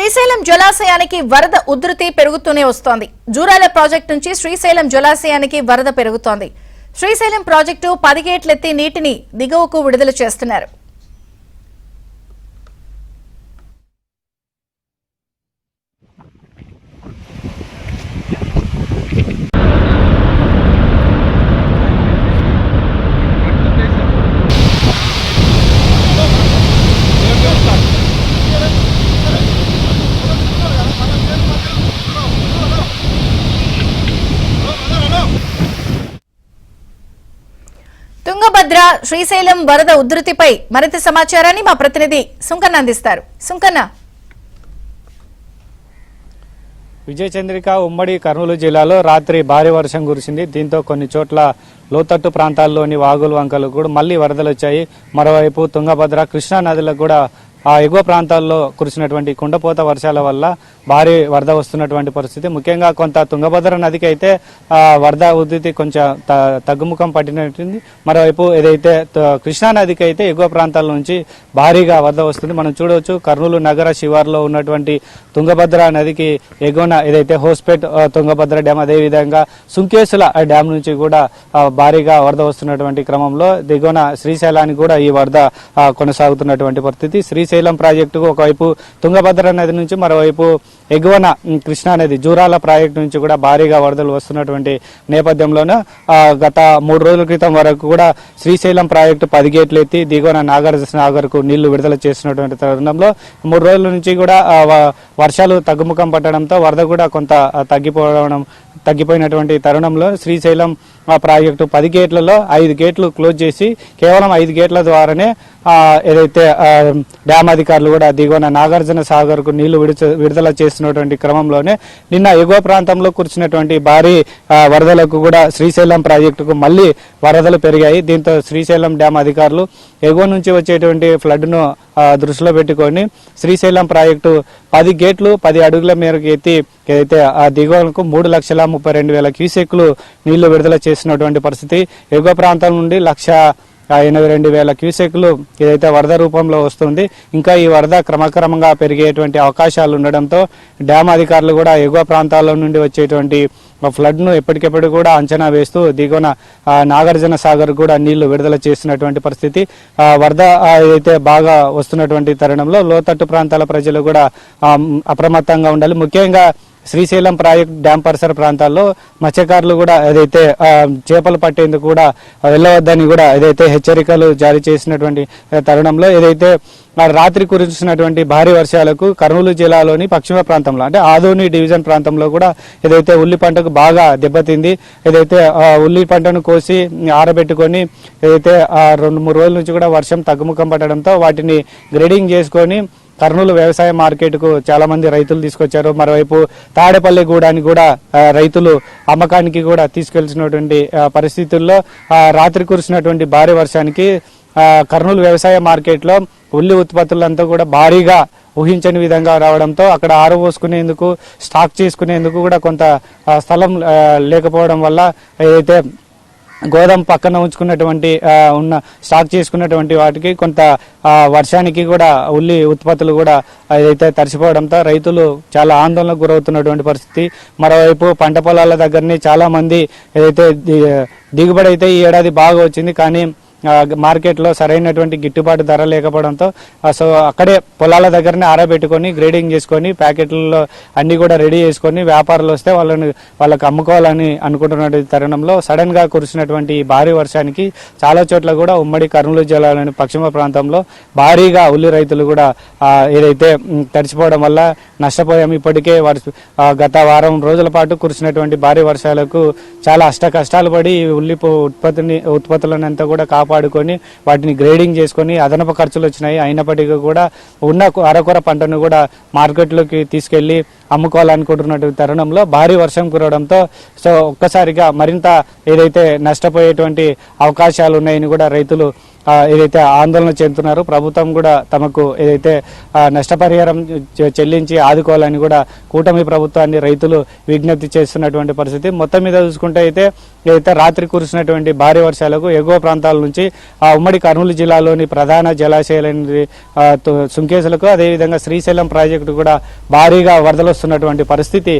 శ్రీశైలం జలాశయానికి వరద ఉధృతి పెరుగుతూనే వస్తోంది. జూరాల ప్రాజెక్టు నుంచి శ్రీశైలం జలాశయానికి వరద పెరుగుతోంది. శ్రీశైలం ప్రాజెక్టు 10 గేట్లెత్తి నీటిని దిగువకు విడుదల చేస్తున్నారు. తుంగభద్ర శ్రీశైలం వరద ఉధృతిపై మరింత సమాచారాన్ని మా ప్రతినిధి సుంకన్న అందిస్తారు. సుంకన్న. విజయ చంద్రిక ఉమ్మడి కర్నూలు జిల్లాలో రాత్రి భారీ వర్షం కురిసింది. దీంతో కొన్ని చోట్ల లోతట్టు ప్రాంతాల్లోని వాగులు వంకలు కూడా మళ్లీ వరదలు వచ్చాయి. మరోవైపు తుంగభద్ర కృష్ణా నదులకు కూడా ఆ ఎగువ ప్రాంతాల్లో కురిసినటువంటి కుండపోత వర్షాల వల్ల భారీ వరద వస్తున్నటువంటి పరిస్థితి. ముఖ్యంగా కొంత తుంగభద్ర నదికి అయితే వరద ఉధృతి కొంచెం తగ్గుముఖం పట్టినట్టుంది. మరోవైపు ఏదైతే కృష్ణా నదికి అయితే ఎగువ ప్రాంతాల నుంచి భారీగా వరద వస్తుంది. మనం చూడవచ్చు కర్నూలు నగర శివారులో ఉన్నటువంటి తుంగభద్ర నదికి ఎగువన ఏదైతే హోస్పేట్ తుంగభద్ర డ్యామ్, అదేవిధంగా సుంకేసుల డ్యామ్ నుంచి కూడా భారీగా వరద వస్తున్నటువంటి క్రమంలో దిగువన శ్రీశైలానికి కూడా ఈ వరద కొనసాగుతున్నటువంటి పరిస్థితి. శ్రీశైలం ప్రాజెక్టుకు ఒకవైపు తుంగభద్ర నది నుంచి, మరోవైపు ఎగువన కృష్ణా నది జూరాల ప్రాజెక్టు నుంచి కూడా భారీగా వరదలు వస్తున్నటువంటి నేపథ్యంలోనే గత 3 రోజుల క్రితం వరకు కూడా శ్రీశైలం ప్రాజెక్టు 10 గేట్లు ఎత్తి దిగువన నాగార్జున కు నీళ్లు విడుదల చేస్తున్నటువంటి తరుణంలో 3 రోజుల నుంచి కూడా వర్షాలు తగ్గుముఖం పట్టడంతో వరద కూడా కొంత తగ్గిపోయినటువంటి తరుణంలో శ్రీశైలం ప్రాజెక్టు 10 గేట్లలో 5 గేట్లు క్లోజ్ చేసి కేవలం 5 గేట్ల ద్వారానే ఏదైతే డ్యామ్ అధికారులు కూడా దిగువన నాగార్జున కు నీళ్లు విడుదల చేస్తున్నటువంటి క్రమంలోనే నిన్న ఎగువ ప్రాంతంలో కురిసినటువంటి భారీ వరదలకు కూడా శ్రీశైలం ప్రాజెక్టుకు మళ్లీ వరదలు పెరిగాయి. దీంతో శ్రీశైలం డ్యామ్ అధికారులు ఎగువ నుంచి వచ్చేటువంటి ఫ్లడ్ ను దృష్టిలో పెట్టుకొని శ్రీశైలం ప్రాజెక్టు 10 గేట్లు 10 అడుగుల మేరకు ఎత్తి ఏదైతే ఆ దిగువకు 3,32,000 క్యూసెక్లు నీళ్లు విడుదల చేసినటువంటి పరిస్థితి. ఎగువ ప్రాంతం నుండి 1,82,000 క్యూసెక్లు ఏదైతే వరద రూపంలో వస్తుంది. ఇంకా ఈ వరద క్రమక్రమంగా పెరిగేటువంటి అవకాశాలు ఉండడంతో డ్యామ్ అధికారులు కూడా ఎగువ ప్రాంతాల నుండి వచ్చేటువంటి ఫ్లడ్ ను ఎప్పటికెప్పుడు కూడా అంచనా వేస్తూ దిగువన నాగార్జున కూడా నీళ్లు విడుదల చేస్తున్నటువంటి పరిస్థితి. వరద ఏదైతే బాగా వస్తున్నటువంటి తరుణంలో లోతట్టు ప్రాంతాల ప్రజలు కూడా అప్రమత్తంగా ఉండాలి. ముఖ్యంగా శ్రీశైలం ప్రాజెక్ట్ డ్యామ్ పరిసర ప్రాంతాల్లో మత్స్యకారులు కూడా ఏదైతే చేపలు పట్టేందుకు కూడా వెళ్ళవద్దని కూడా ఏదైతే హెచ్చరికలు జారీ చేసినటువంటి తరుణంలో ఏదైతే రాత్రి కురిసినటువంటి భారీ వర్షాలకు కర్నూలు జిల్లాలోని పశ్చిమ ప్రాంతంలో అంటే ఆదోని డివిజన్ ప్రాంతంలో కూడా ఏదైతే ఉల్లి పంటకు బాగా దెబ్బతింది. ఏదైతే ఉల్లి పంటను కోసి ఆరబెట్టుకొని ఏదైతే 2-3 రోజుల నుంచి కూడా వర్షం తగ్గుముఖం పట్టడంతో వాటిని గ్రేడింగ్ చేసుకొని కర్నూలు వ్యవసాయ మార్కెట్ కు చాలా మంది రైతులు తీసుకొచ్చారు. మరోవైపు తాడేపల్లిగూడానికి కూడా రైతులు అమ్మకానికి కూడా తీసుకెళ్లినటువంటి పరిస్థితుల్లో రాత్రి కురిసినటువంటి భారీ వర్షానికి కర్నూలు వ్యవసాయ మార్కెట్ లో ఉల్లి ఉత్పత్తులంతా కూడా భారీగా ఊహించని విధంగా రావడంతో అక్కడ ఆరబోసుకునేందుకు స్టాక్ చేసుకునేందుకు కూడా కొంత స్థలం లేకపోవడం వల్ల ఏదైతే గోదాం పక్కన ఉంచుకున్నటువంటి స్టాక్ చేసుకున్నటువంటి వాటికి కొంత వర్షానికి కూడా ఉల్లి ఉత్పత్తులు కూడా ఏదైతే తడిసిపోవడంతో రైతులు చాలా ఆందోళనకు గురవుతున్నటువంటి పరిస్థితి. మరోవైపు పంట పొలాల దగ్గరనే చాలా మంది ఏదైతే దిగుబడి అయితే ఈ ఏడాది బాగా వచ్చింది, కానీ మార్కెట్ లో సరైనటువంటి గిట్టుబాటు ధర లేకపోవడంతో సో అక్కడే పొలాల దగ్గరనే ఆరబెట్టుకొని గ్రేడింగ్ చేసుకొని ప్యాకెట్లలో అన్ని కూడా రెడీ చేసుకొని వ్యాపారులు వస్తే వాళ్ళకి అమ్ముకోవాలని అనుకుంటున్నటువంటి తరుణంలో సడన్ గా కురిసినటువంటి భారీ వర్షానికి చాలా చోట్ల కూడా ఉమ్మడి కర్నూలు జిల్లాలోని పశ్చిమ ప్రాంతంలో భారీగా ఉల్లి రైతులు కూడా ఏదైతే తడిచిపోవడం వల్ల నష్టపోయాము. ఇప్పటికే గత వారం రోజుల పాటు కురిసినటువంటి భారీ వర్షాలకు చాలా కష్టాలు పడి ఉల్లి ఉత్పత్తులను అంతా కూడా కాపాడుకొని వాటిని గ్రేడింగ్ చేసుకొని అదనపు ఖర్చులు వచ్చినాయి. అయినప్పటికీ కూడా ఉన్న అరకొర పంటను కూడా మార్కెట్లోకి తీసుకెళ్లి అమ్ముకోవాలనుకుంటున్నటువంటి తరుణంలో భారీ వర్షం కురవడంతో సో ఒక్కసారిగా మరింత ఏదైతే నష్టపోయేటువంటి అవకాశాలు ఉన్నాయని కూడా రైతులు ఏదైతే ఆందోళన చెందుతున్నారో ప్రభుత్వం కూడా తమకు ఏదైతే నష్టపరిహారం చెల్లించి ఆదుకోవాలని కూడా కూటమి ప్రభుత్వాన్ని రైతులు విజ్ఞప్తి చేస్తున్నటువంటి పరిస్థితి. మొత్తం మీద చూసుకుంటే అయితే ఏదైతే రాత్రి కురిసినటువంటి భారీ వర్షాలకు ఎగువ ప్రాంతాల నుంచి ఉమ్మడి కర్నూలు జిల్లాలోని ప్రధాన జలాశయాలైన సుంకేసులకు అదేవిధంగా శ్రీశైలం ప్రాజెక్టు కూడా భారీగా వరదలు వస్తున్నటువంటి పరిస్థితి